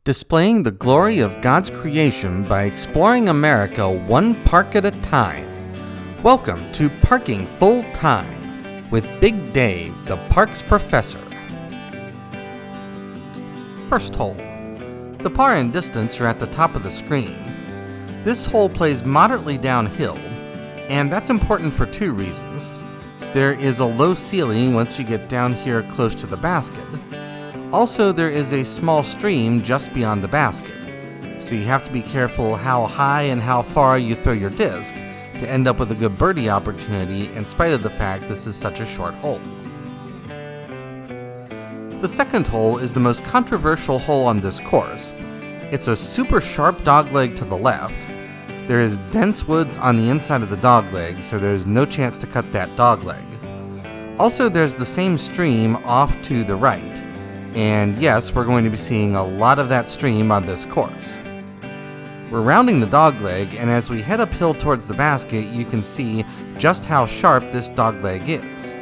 displaying the glory of God's creation by exploring America one park at a time. Welcome to Parking Full Time with Big Dave, the parks professor. First hole. The par and distance are at the top of the screen. This hole plays moderately downhill, and that's important for two reasons. There is a low ceiling once you get down here close to the basket. Also, there is a small stream just beyond the basket, so you have to be careful how high and how far you throw your disc to end up with a good birdie opportunity in spite of the fact this is such a short hole. The second hole is the most controversial hole on this course. It's a super sharp dogleg to the left. There is dense woods on the inside of the dogleg, so there's no chance to cut that dogleg. Also, there's the same stream off to the right. And yes, we're going to be seeing a lot of that stream on this course. We're rounding the dogleg, and as we head uphill towards the basket, you can see just how sharp this dogleg is.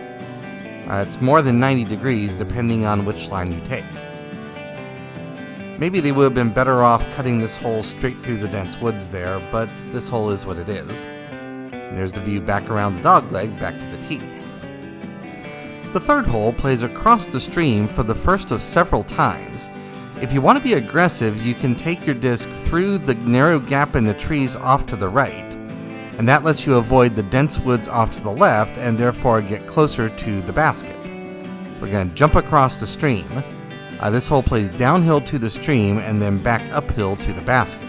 It's more than 90 degrees depending on which line you take. Maybe they would have been better off cutting this hole straight through the dense woods there, but this hole is what it is. And there's the view back around the dogleg back to the tee. The third hole plays across the stream for the first of several times. If you want to be aggressive, you can take your disc through the narrow gap in the trees off to the right, and that lets you avoid the dense woods off to the left and therefore get closer to the basket. We're going to jump across the stream. This hole plays downhill to the stream and then back uphill to the basket.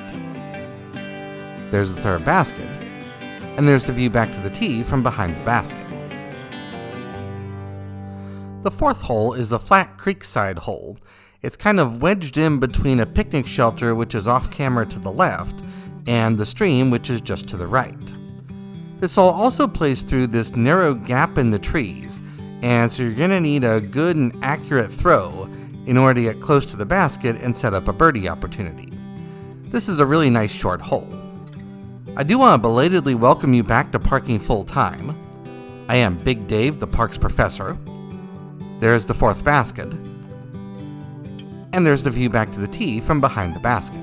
There's the third basket, and there's the view back to the tee from behind the basket. The fourth hole is a flat creekside hole. It's kind of wedged in between a picnic shelter, which is off camera to the left, and the stream, which is just to the right. This hole also plays through this narrow gap in the trees, and so you're going to need a good and accurate throw in order to get close to the basket and set up a birdie opportunity. This is a really nice short hole. I do want to belatedly welcome you back to Parking Full Time. I am Big Dave, the parks professor. There's the fourth basket, and there's the view back to the tee from behind the basket.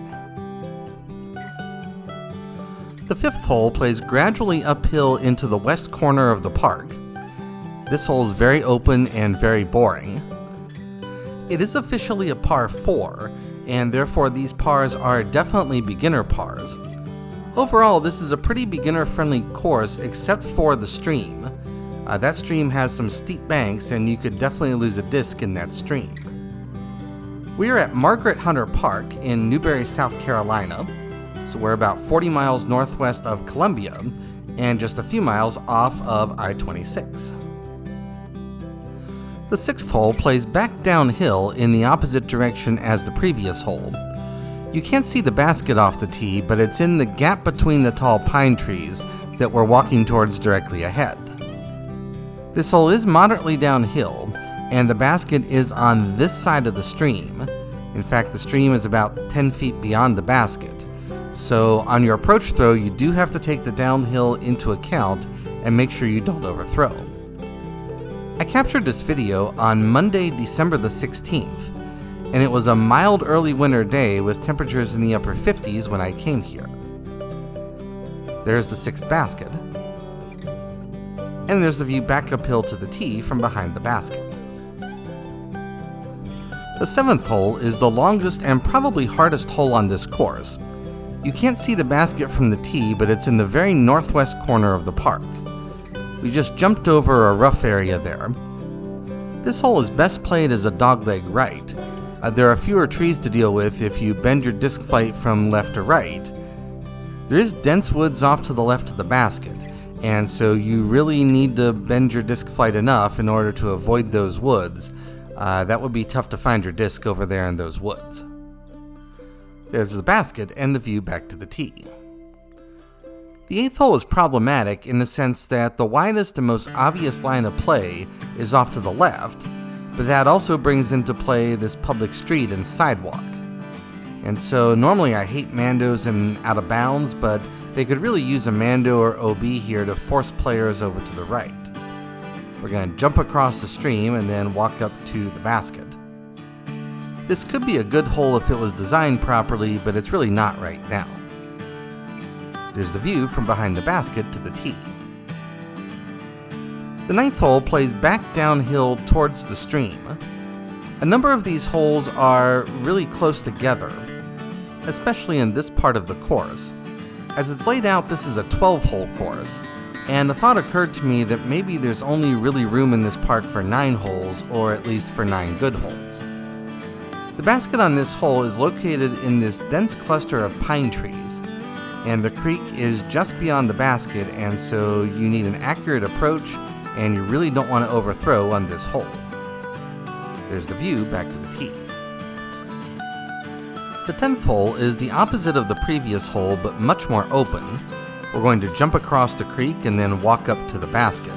The fifth hole plays gradually uphill into the west corner of the park. This hole is very open and very boring. It is officially a par 4, and therefore these pars are definitely beginner pars. Overall, this is a pretty beginner-friendly course except for the stream. That stream has some steep banks, and you could definitely lose a disc in that stream. We are at Margaret Hunter Park in Newberry, South Carolina, so we're about 40 miles northwest of Columbia and just a few miles off of I-26. The sixth hole plays back downhill in the opposite direction as the previous hole. You can't see the basket off the tee, but it's in the gap between the tall pine trees that we're walking towards directly ahead. This hole is moderately downhill, and the basket is on this side of the stream. In fact, the stream is about 10 feet beyond the basket. So on your approach throw, you do have to take the downhill into account and make sure you don't overthrow. I captured this video on Monday, December the 16th, and it was a mild early winter day with temperatures in the upper 50s when I came here. There's the sixth basket. And there's the view back uphill to the tee from behind the basket. The seventh hole is the longest and probably hardest hole on this course. You can't see the basket from the tee, but it's in the very northwest corner of the park. We just jumped over a rough area there. This hole is best played as a dogleg right. There are fewer trees to deal with if you bend your disc flight from left to right. There is dense woods off to the left of the basket, and so you really need to bend your disc flight enough in order to avoid those woods. That would be tough to find your disc over there in those woods. There's the basket and the view back to the tee. The eighth hole is problematic in the sense that the widest and most obvious line of play is off to the left, but that also brings into play this public street and sidewalk. And so normally I hate Mandos and out of bounds, but they could really use a Mando or OB here to force players over to the right. We're going to jump across the stream and then walk up to the basket. This could be a good hole if it was designed properly, but it's really not right now. There's the view from behind the basket to the tee. The 9th hole plays back downhill towards the stream. A number of these holes are really close together, especially in this part of the course. As it's laid out, this is a 12-hole course, and the thought occurred to me that maybe there's only really room in this park for 9 holes, or at least for 9 good holes. The basket on this hole is located in this dense cluster of pine trees, and the creek is just beyond the basket, and so you need an accurate approach, and you really don't want to overthrow on this hole. There's the view back to the tee. The 10th hole is the opposite of the previous hole, but much more open. We're going to jump across the creek and then walk up to the basket.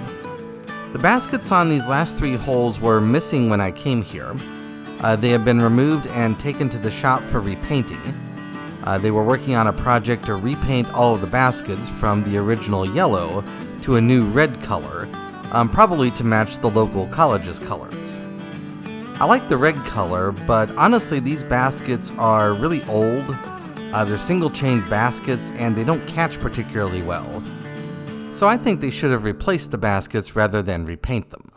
The baskets on these last 3 holes were missing when I came here. They have been removed and taken to the shop for repainting. They were working on a project to repaint all of the baskets from the original yellow to a new red color, probably to match the local college's colors. I like the red color, but honestly these baskets are really old. They're single-chained baskets and they don't catch particularly well. So I think they should have replaced the baskets rather than repaint them.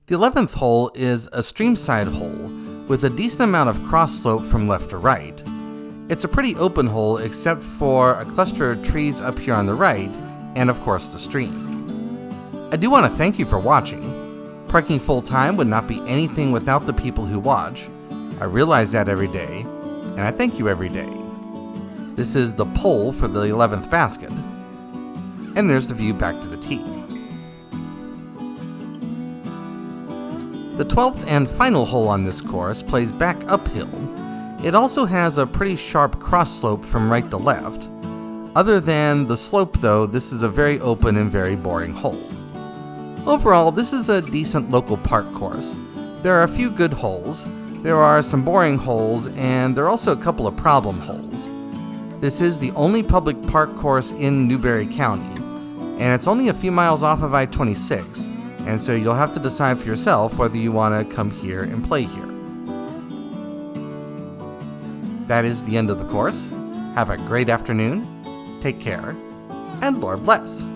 The 11th hole is a streamside hole with a decent amount of cross slope from left to right. It's a pretty open hole except for a cluster of trees up here on the right and of course the stream. I do want to thank you for watching. Parking full-time would not be anything without the people who watch. I realize that every day, and I thank you every day. This is the pole for the 11th basket, and there's the view back to the tee. The 12th and final hole on this course plays back uphill. It also has a pretty sharp cross slope from right to left. Other than the slope though, this is a very open and very boring hole. Overall, this is a decent local park course. There are a few good holes, there are some boring holes, and there are also a couple of problem holes. This is the only public park course in Newberry County, and it's only a few miles off of I-26, and so you'll have to decide for yourself whether you want to come here and play here. That is the end of the course. Have a great afternoon, take care, and Lord bless.